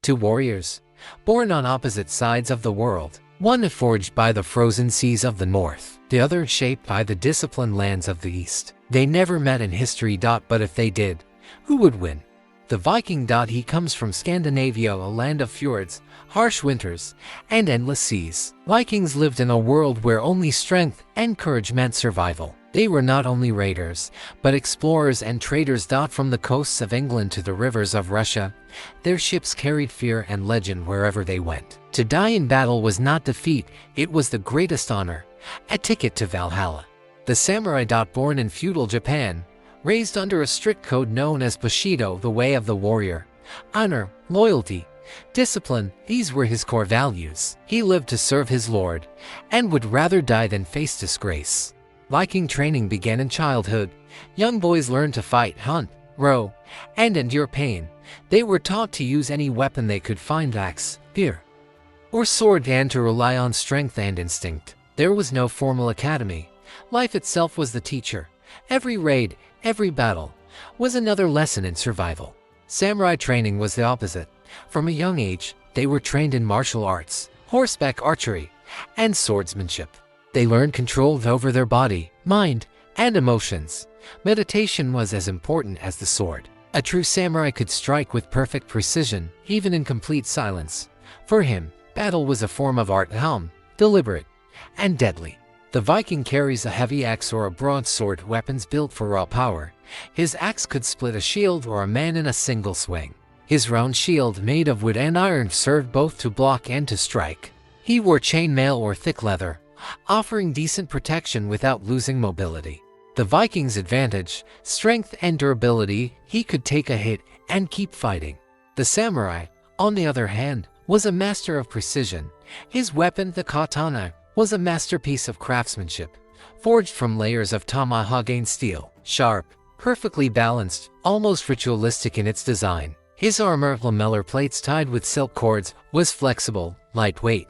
Two warriors, born on opposite sides of the world, one forged by the frozen seas of the north, the other shaped by the disciplined lands of the east. They never met in history. But if they did, who would win? The Viking. He comes from Scandinavia, a land of fjords, harsh winters, and endless seas. Vikings lived in a world where only strength and courage meant survival. They were not only raiders, but explorers and traders. From the coasts of England to the rivers of Russia, their ships carried fear and legend wherever they went. To die in battle was not defeat, it was the greatest honor, a ticket to Valhalla. The samurai. Born in feudal Japan, raised under a strict code known as Bushido, the way of the warrior. Honor, loyalty, discipline, these were his core values. He lived to serve his lord, and would rather die than face disgrace. Viking training began in childhood. Young boys learned to fight, hunt, row, and endure pain. They were taught to use any weapon they could find, axe, spear, or sword, and to rely on strength and instinct. There was no formal academy. Life itself was the teacher. Every raid, every battle, was another lesson in survival. Samurai training was the opposite. From a young age, they were trained in martial arts, horseback archery, and swordsmanship. They learned control over their body, mind, and emotions. Meditation was as important as the sword. A true samurai could strike with perfect precision, even in complete silence. For him, battle was a form of art, calm, deliberate, and deadly. The Viking carries a heavy axe or a broadsword, weapons built for raw power. His axe could split a shield or a man in a single swing. His round shield, made of wood and iron, served both to block and to strike. He wore chainmail or thick leather, offering decent protection without losing mobility. The Viking's advantage, strength and durability. He could take a hit and keep fighting. The samurai, on the other hand, was a master of precision. His weapon, the katana, was a masterpiece of craftsmanship, forged from layers of tomahawk steel, sharp, perfectly balanced, almost ritualistic in its design. His armor, lamellar plates tied with silk cords, was flexible, lightweight,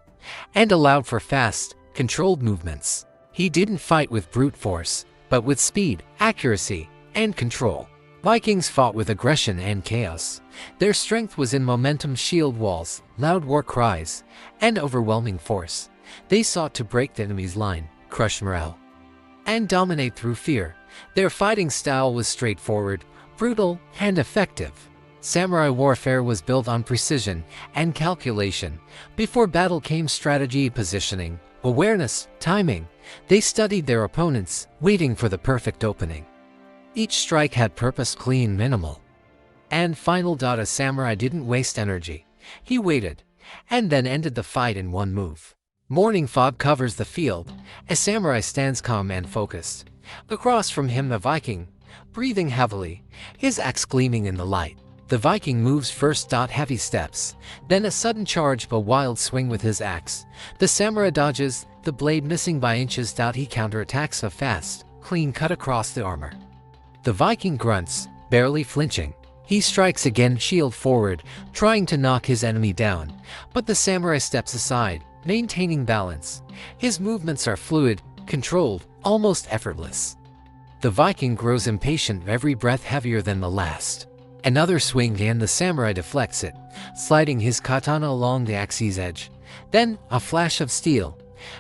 and allowed for fast, controlled movements. He didn't fight with brute force, but with speed, accuracy, and control. Vikings fought with aggression and chaos. Their strength was in momentum, shield walls, loud war cries, and overwhelming force. They sought to break the enemy's line, crush morale, and dominate through fear. Their fighting style was straightforward, brutal, and effective. Samurai warfare was built on precision and calculation. Before battle came strategy, positioning, awareness, timing. They studied their opponents, waiting for the perfect opening. Each strike had purpose, clean, minimal, and final. A samurai didn't waste energy. He waited, and then ended the fight in one move. Morning fog covers the field. A samurai stands calm and focused. Across from him, the Viking, breathing heavily, his axe gleaming in the light. The Viking moves first. Heavy steps, then a sudden charge, a wild swing with his axe. The samurai dodges, the blade missing by inches. He counterattacks, a fast, clean cut across the armor. The Viking grunts, barely flinching. He strikes again, shield forward, trying to knock his enemy down, but the samurai steps aside, maintaining balance. His movements are fluid, controlled, almost effortless. The Viking grows impatient, every breath heavier than the last. Another swing and the samurai deflects it, sliding his katana along the axe's edge. Then, a flash of steel.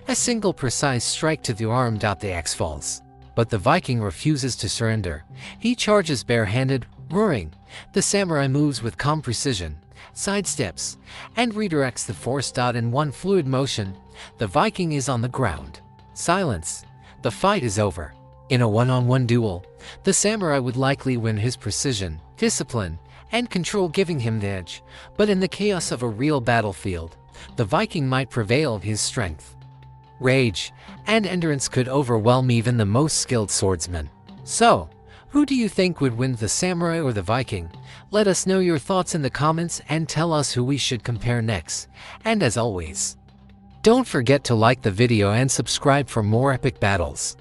A single precise strike to the arm. The axe falls. But the Viking refuses to surrender. He charges barehanded, roaring. The samurai moves with calm precision, sidesteps, and redirects the force. In one fluid motion, the Viking is on the ground. Silence. The fight is over. In a one-on-one duel, the samurai would likely win, his precision, discipline, and control giving him the edge. But in the chaos of a real battlefield, the Viking might prevail. His strength, rage, and endurance could overwhelm even the most skilled swordsman. So, who do you think would win, the samurai or the Viking? Let us know your thoughts in the comments and tell us who we should compare next. And as always, don't forget to like the video and subscribe for more epic battles.